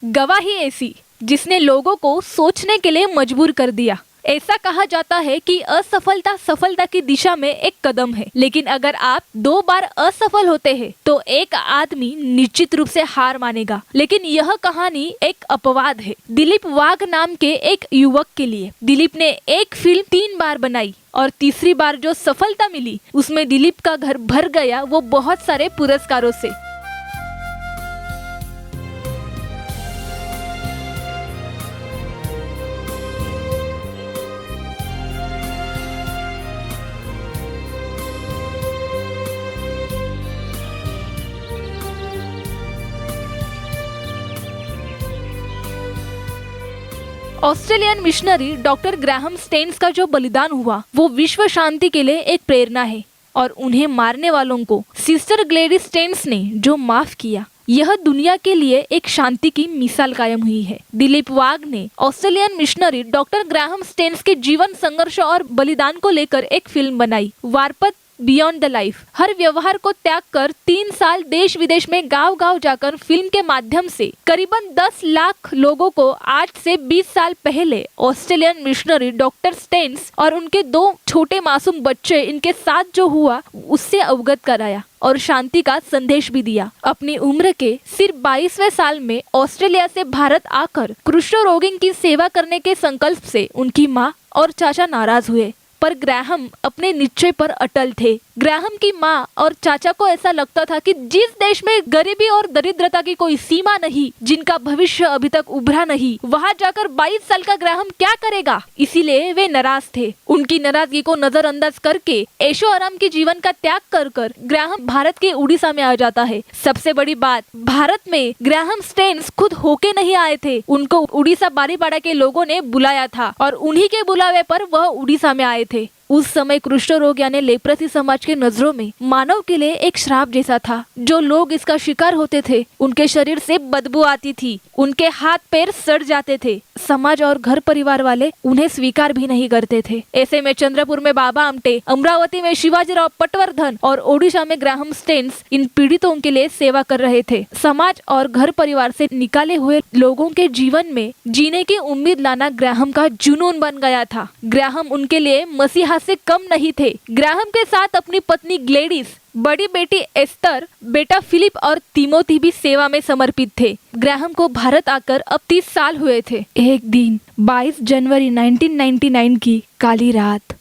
गवाही ऐसी जिसने लोगों को सोचने के लिए मजबूर कर दिया। ऐसा कहा जाता है कि असफलता सफलता की दिशा में एक कदम है, लेकिन अगर आप 2 बार असफल होते हैं तो एक आदमी निश्चित रूप से हार मानेगा। लेकिन यह कहानी एक अपवाद है, दिलीप वाघ नाम के एक युवक के लिए। दिलीप ने एक फिल्म 3 बार बनाई और तीसरी बार जो सफलता मिली उसमें दिलीप का घर भर गया, वो बहुत सारे पुरस्कारों से। Australian missionary doctor Graham Staines का जो बलिदान हुआ वो विश्व शांति के लिए एक प्रेरणा है, और उन्हें मारने वालों को सिस्टर ग्लेडिस स्टेन्स ने जो माफ किया, यह दुनिया के लिए एक शांति की मिसाल कायम हुई है। दिलीप वाघ ने Australian missionary doctor Graham Staines के जीवन संघर्ष और बलिदान को लेकर एक फिल्म बनाई, वारपथ बियॉन्ड द लाइफ। हर व्यवहार को त्याग कर 3 साल देश विदेश में गांव-गांव जाकर फिल्म के माध्यम से करीबन 10 लाख लोगों को आज से 20 साल पहले ऑस्ट्रेलियन मिशनरी डॉक्टर स्टेन्स और उनके 2 छोटे मासूम बच्चे इनके साथ जो हुआ उससे अवगत कराया और शांति का संदेश भी दिया। अपनी उम्र के सिर्फ 22वें साल में ऑस्ट्रेलिया से भारत आकर कुष्ठ रोगियों की सेवा करने के संकल्प से उनकी माँ और चाचा नाराज हुए, पर ग्राहम अपने निश्चय पर अटल थे। ग्राहम की माँ और चाचा को ऐसा लगता था कि जिस देश में गरीबी और दरिद्रता की कोई सीमा नहीं, जिनका भविष्य अभी तक उभरा नहीं, वहाँ जाकर 22 साल का ग्राहम क्या करेगा, इसीलिए वे नाराज थे। उनकी नाराजगी को नजरअंदाज करके ऐशो आराम के जीवन का त्याग कर कर ग्राहम भारत के उड़ीसा में आ जाता है। सबसे बड़ी बात, भारत में ग्राहम स्टेन्स खुद होके नहीं आए थे, उनको उड़ीसा बारीपाड़ा के लोगों ने बुलाया था और उन्हीं के बुलावे पर वह उड़ीसा में आए थे। उस समय कुष्ठ रोग यानी लेप्रोसी समाज के नजरों में मानव के लिए एक श्राप जैसा था। जो लोग इसका शिकार होते थे उनके शरीर से बदबू आती थी, उनके हाथ पैर सड़ जाते थे, समाज और घर परिवार वाले उन्हें स्वीकार भी नहीं करते थे। ऐसे में चंद्रपुर में बाबा आमटे, अमरावती में शिवाजीराव पटवर्धन और ओडिशा में ग्राहम स्टेन्स इन पीड़ितों के लिए सेवा कर रहे थे। समाज और घर परिवार से निकाले हुए लोगों के जीवन में जीने की उम्मीद लाना ग्राहम का जुनून बन गया था। ग्राहम उनके लिए मसीहा से कम नहीं थे। ग्राहम के साथ अपनी पत्नी ग्लेडिस, बड़ी बेटी एस्तर, बेटा फिलिप और तिमोथी भी सेवा में समर्पित थे। ग्राहम को भारत आकर अब 30 साल हुए थे। एक दिन 22 जनवरी 1999 की काली रात,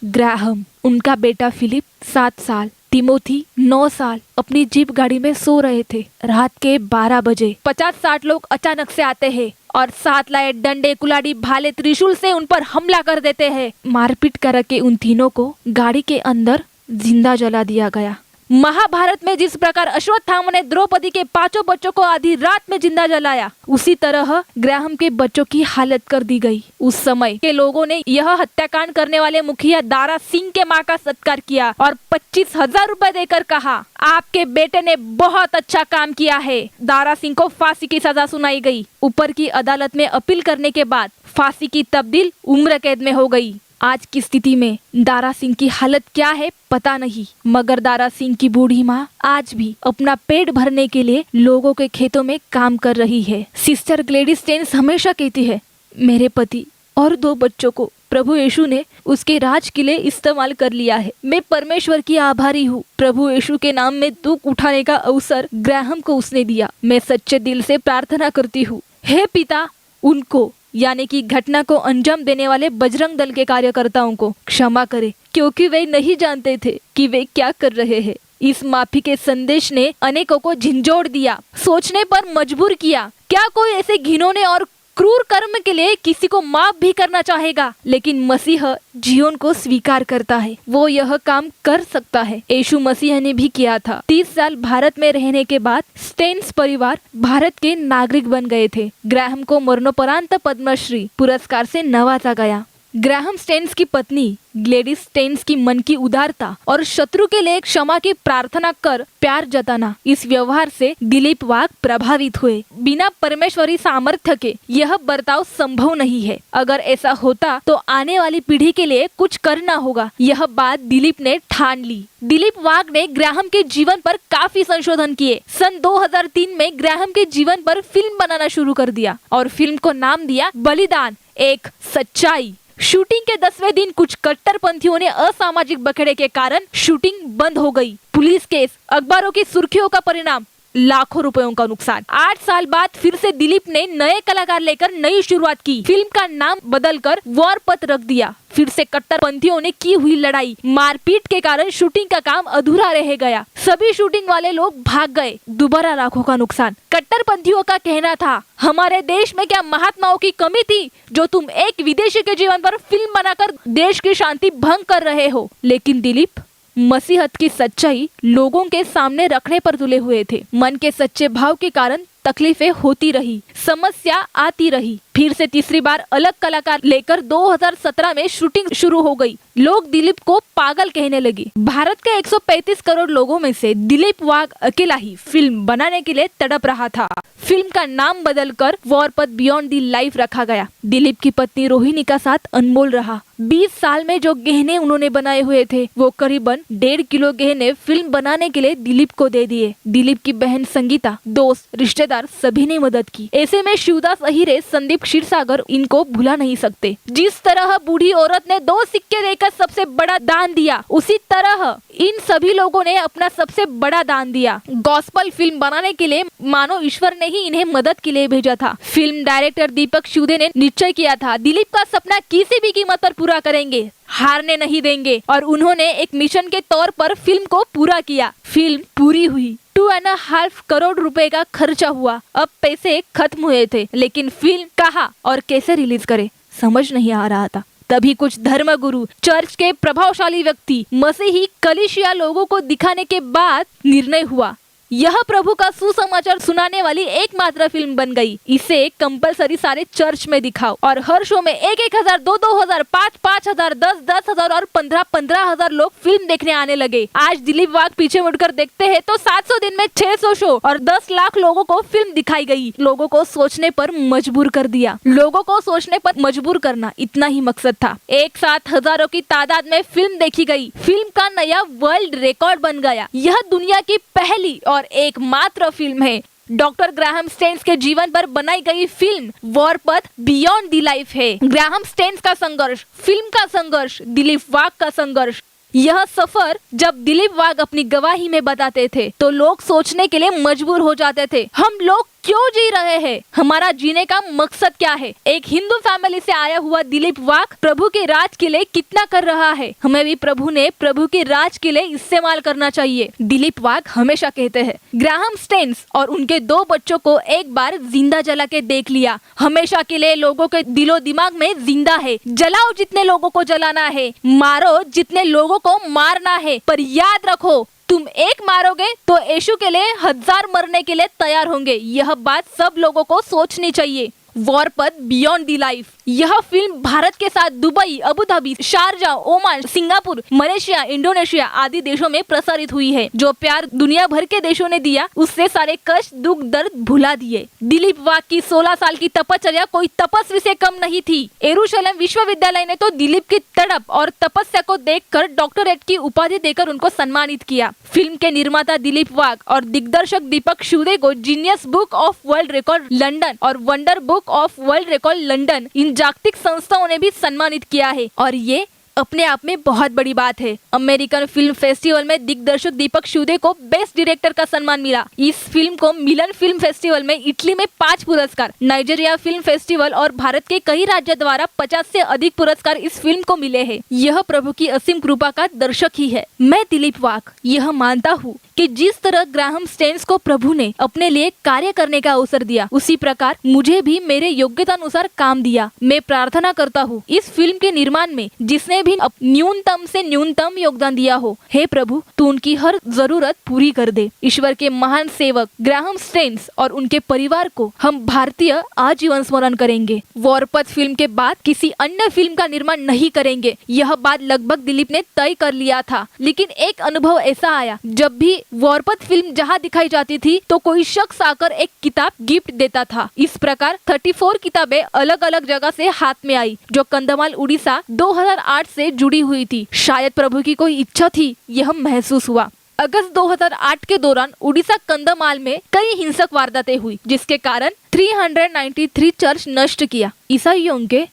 ग्राहम, उनका बेटा फिलिप 7 साल, तिमोथी 9 साल अपनी जीप गाड़ी में सो रहे थे। रात के 12 बजे 50-60 लोग अचानक से आते हैं और साथ लाए डंडे, कुल्हाड़ी, भाले, त्रिशूल से उन पर हमला कर देते हैं। मारपीट करके उन तीनों को गाड़ी के अंदर जिंदा जला दिया गया। महाभारत में जिस प्रकार अश्वत्थामा ने द्रौपदी के 5 बच्चों को आधी रात में जिंदा जलाया, उसी तरह ग्राहम के बच्चों की हालत कर दी गई। उस समय के लोगों ने यह हत्याकांड करने वाले मुखिया दारा सिंह के मां का सत्कार किया और 25,000 रुपए देकर कहा, आपके बेटे ने बहुत अच्छा काम किया है। दारा सिंह को फांसी की सजा सुनाई गई। ऊपर की अदालत में अपील करने के बाद फांसी की तब्दील उम्र कैद में हो गई। आज की स्थिति में दारा सिंह की हालत क्या है पता नहीं, मगर दारा सिंह की बूढ़ी माँ आज भी अपना पेट भरने के लिए लोगों के खेतों में काम कर रही है। सिस्टर ग्लेडिस स्टेन्स हमेशा कहती है, मेरे पति और 2 बच्चों को प्रभु यीशु ने उसके राज के लिए इस्तेमाल कर लिया है। मैं परमेश्वर की आभारी हूँ। प्रभु यीशु के नाम में दुख उठाने का अवसर ग्राहम को उसने दिया। मैं सच्चे दिल से प्रार्थना करती हूँ, हे पिता, उनको यानी कि घटना को अंजाम देने वाले बजरंग दल के कार्यकर्ताओं को क्षमा करे, क्योंकि वे नहीं जानते थे कि वे क्या कर रहे हैं। इस माफी के संदेश ने अनेकों को झंझोड़ दिया, सोचने पर मजबूर किया। क्या कोई ऐसे घिनौने और क्रूर कर्म के लिए किसी को माफ भी करना चाहेगा? लेकिन मसीह जीवन को स्वीकार करता है, वो यह काम कर सकता है। यीशु मसीह ने भी किया था। 30 साल भारत में रहने के बाद स्टेन्स परिवार भारत के नागरिक बन गए थे। ग्राहम को मरणोपरांत पद्मश्री पुरस्कार से नवाजा गया। ग्राहम स्टेन्स की पत्नी ग्लेडिस स्टेन्स की मन की उदारता और शत्रु के लिए क्षमा की प्रार्थना कर प्यार जताना, इस व्यवहार से दिलीप वाघ प्रभावित हुए। बिना परमेश्वरी सामर्थ्य के यह बर्ताव संभव नहीं है। अगर ऐसा होता तो आने वाली पीढ़ी के लिए कुछ करना होगा। यह बात दिलीप ने ठान ली। दिलीप वाघ ने ग्राहम के जीवन पर काफी संशोधन किए। सन 2003 में ग्राहम के जीवन पर फिल्म बनाना शुरू कर दिया और फिल्म को नाम दिया बलिदान एक सच्चाई। शूटिंग के 10वें दिन कुछ कट्टरपंथियों ने असामाजिक बखेड़े के कारण शूटिंग बंद हो गई। पुलिस केस, अखबारों की सुर्खियों का परिणाम, लाखों रुपयों का नुकसान। 8 साल बाद फिर से दिलीप ने नए कलाकार लेकर नई शुरुआत की। फिल्म का नाम बदलकर वॉरपथ रख दिया। फिर से कट्टरपंथियों ने की हुई लड़ाई, मारपीट के कारण शूटिंग का काम अधूरा रह गया। सभी शूटिंग वाले लोग भाग गए। दोबारा लाखों का नुकसान। कट्टरपंथियों का कहना था, हमारे देश में क्या महात्माओं की कमी थी जो तुम एक विदेशी के जीवन पर फिल्म बनाकर देश की शांति भंग कर रहे हो। लेकिन दिलीप मसीहत की सच्चाई लोगों के सामने रखने पर तुले हुए थे। मन के सच्चे भाव के कारण तकलीफें होती रही, समस्या आती रही। फिर से तीसरी बार अलग कलाकार लेकर 2017 में शूटिंग शुरू हो गई। लोग दिलीप को पागल कहने लगे। भारत के 135 करोड़ लोगों में से दिलीप वाघ अकेला ही फिल्म बनाने के लिए तड़प रहा था। फिल्म का नाम बदलकर वॉरपथ बियॉन्ड दी लाइफ रखा गया। दिलीप की पत्नी रोहिणी का साथ अनमोल रहा। 20 साल में जो गहने उन्होंने बनाए हुए थे वो करीबन 1.5 किलो गहने फिल्म बनाने के लिए दिलीप को दे दिए। दिलीप की बहन संगीता, दोस्त, रिश्तेदार सभी ने मदद की। ऐसे में शिवदास अहिरे, संदीप क्षीरसागर इनको भुला नहीं सकते। जिस तरह बूढ़ी औरत ने 2 सिक्के देकर सबसे बड़ा दान दिया, उसी तरह इन सभी लोगों ने अपना सबसे बड़ा दान दिया। गॉस्पल फिल्म बनाने के लिए मानो ईश्वर ने ही इन्हें मदद के लिए भेजा था। फिल्म डायरेक्टर दीपक शिवदे ने निश्चय किया था, दिलीप का सपना किसी भी कीमत पर पूरा करेंगे, हारने नहीं देंगे। और उन्होंने एक मिशन के तौर पर फिल्म को पूरा किया। फिल्म पूरी हुई। 2.5 करोड़ रुपए का खर्चा हुआ। अब पैसे खत्म हुए थे, लेकिन फिल्म कहाँ और कैसे रिलीज करे समझ नहीं आ रहा था। तभी कुछ धर्मगुरु, चर्च के प्रभावशाली व्यक्ति, मसीही कलीसिया लोगों को दिखाने के बाद निर्णय हुआ, यह प्रभु का सुसमाचार सुनाने वाली एकमात्र फिल्म बन गई। इसे कंपलसरी सारे चर्च में दिखाओ और हर शो में 1,000, 2,000, 5,000, 10,000 और 15,000 लोग फिल्म देखने आने लगे। आज दिलीप वाघ पीछे मुड़कर देखते हैं तो 700 दिन में 600 शो और 10 लाख लोगों को फिल्म दिखाई गई। लोगों को सोचने पर मजबूर कर दिया। लोगों को सोचने पर मजबूर करना, इतना ही मकसद था। एक साथ हजारों की तादाद में फिल्म देखी गई। फिल्म का नया वर्ल्ड रिकॉर्ड बन गया। यह दुनिया की पहली और एकमात्र फिल्म है। डॉक्टर ग्राहम स्टेन्स के जीवन पर बनाई गई फिल्म वॉरपथ बियॉन्ड दी लाइफ है। ग्राहम स्टेन्स का संघर्ष, फिल्म का संघर्ष, दिलीप वाघ का संघर्ष। यह सफर जब दिलीप वाघ अपनी गवाही में बताते थे तो लोग सोचने के लिए मजबूर हो जाते थे, हम लोग क्यों जी रहे हैं, हमारा जीने का मकसद क्या है। एक हिंदू फैमिली से आया हुआ दिलीप वाघ प्रभु के राज के लिए कितना कर रहा है। हमें भी प्रभु ने प्रभु के राज के लिए इस्तेमाल करना चाहिए। दिलीप वाघ हमेशा कहते हैं, ग्राहम स्टेन्स और उनके 2 बच्चों को एक बार जिंदा जला के देख लिया, हमेशा के लिए लोगों के दिलो दिमाग में जिंदा है। जलाओ जितने लोगों को जलाना है, मारो जितने लोगों को मारना है, पर याद रखो तुम एक मारोगे तो यीशु के लिए 1000 मरने के लिए तैयार होंगे। यह बात सब लोगों को सोचनी चाहिए। वॉरपथ बियॉन्ड दी लाइफ, यह फिल्म भारत के साथ Dubai, Abu Dhabi, Sharjah, Oman, Singapore, Malaysia, Indonesia आदि देशों में प्रसारित हुई है। जो प्यार दुनिया भर के देशों ने दिया, उससे सारे कष्ट, दुख, दर्द भुला दिए। दिलीप वाघ की 16 साल की तपश्चर्या कोई तपस्वी से कम नहीं थी। यरूशलेम विश्वविद्यालय ने तो दिलीप की तड़प और तपस्या को देखकर डॉक्टरेट की उपाधि देकर उनको सम्मानित किया। फिल्म के निर्माता दिलीप वाघ और दिग्दर्शक दीपक शिवदे को genius book of world record London और wonder book of world record London, इन जागतिक संस्थाओं ने भी सम्मानित किया है और ये अपने आप में बहुत बड़ी बात है। अमेरिकन फिल्म फेस्टिवल में दिग्दर्शक दीपक शिवदे को बेस्ट डायरेक्टर का सम्मान मिला। इस फिल्म को मिलन फिल्म फेस्टिवल में इटली में 5 पुरस्कार, नाइजीरिया फिल्म फेस्टिवल और भारत के कई राज्य द्वारा 50 से अधिक पुरस्कार इस फिल्म को मिले हैं। यह प्रभु की असीम कृपा का दर्शक ही है। मैं दिलीप वाघ यह मानता हूँ कि जिस तरह ग्राहम स्टेन्स को प्रभु ने अपने लिए कार्य करने का अवसर दिया, उसी प्रकार मुझे भी मेरे योग्यता अनुसार काम दिया। मैं प्रार्थना करता हूँ इस फिल्म के निर्माण में जिसने भी न्यूनतम से न्यूनतम योगदान दिया हो, हे प्रभु तू उनकी हर जरूरत पूरी कर दे। ईश्वर के महान सेवक ग्राहम स्टेन्स और उनके परिवार को हम भारतीय आजीवन स्मरण करेंगे। वॉरपथ फिल्म के बाद किसी अन्य फिल्म का निर्माण नहीं करेंगे, यह बात लगभग दिलीप ने तय कर लिया था। लेकिन एक अनुभव ऐसा आया, जब भी वॉरपथ फिल्म जहाँ दिखाई जाती थी तो कोई शख्स आकर एक किताब गिफ्ट देता था। इस प्रकार 34 किताबें अलग अलग जगह से हाथ में आई, जो कंधमाल उड़ीसा 2008 से जुड़ी हुई थी। शायद प्रभु की कोई इच्छा थी, यह महसूस हुआ। अगस्त 2008 के दौरान उड़ीसा कंधमाल में कई हिंसक वारदातें हुई, जिसके कारण 393 चर्च नष्ट किया, ईसाइयों के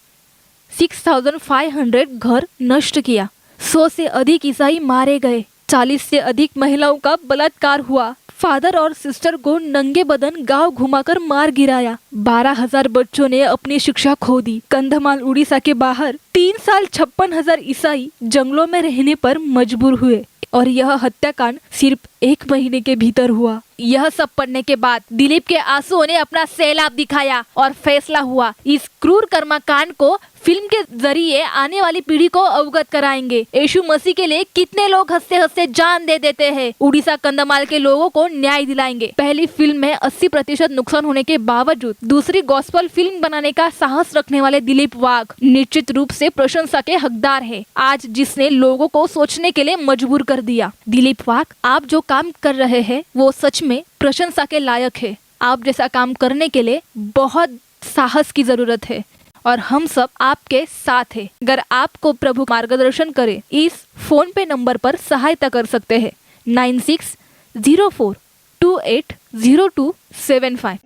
6500 घर नष्ट किया, 100 से अधिक ईसाई मारे गए, 40 से अधिक महिलाओं का बलात्कार हुआ, फादर और सिस्टर को नंगे बदन गांव घुमाकर मार गिराया, 12,000 बच्चों ने अपनी शिक्षा खो दी। कंधमाल उड़ीसा के बाहर 3 साल 56,000 ईसाई जंगलों में रहने पर मजबूर हुए और यह हत्याकांड सिर्फ 1 महीने के भीतर हुआ। यह सब पढ़ने के बाद दिलीप के आंसुओं ने अपना सैलाब दिखाया और फैसला हुआ, इस क्रूर कर्मकांड को फिल्म के जरिए आने वाली पीढ़ी को अवगत कराएंगे। यीशु मसीह के लिए कितने लोग हंसते हंसते जान दे देते हैं। उड़ीसा कंधमाल के लोगों को न्याय दिलाएंगे। पहली फिल्म में 80% नुकसान होने के बावजूद दूसरी गॉस्पेल फिल्म बनाने का साहस रखने वाले दिलीप वाघ निश्चित रूप से प्रशंसा के हकदार है, आज जिसने लोगों को सोचने के लिए मजबूर कर दिया। दिलीप वाघ, आप जो काम कर रहे हैं वो सच में प्रशंसा के लायक है। आप जैसा काम करने के लिए बहुत साहस की जरूरत है और हम सब आपके साथ हैं। अगर आपको प्रभु मार्गदर्शन करे, इस फोन पे नंबर पर सहायता कर सकते हैं 9604280275।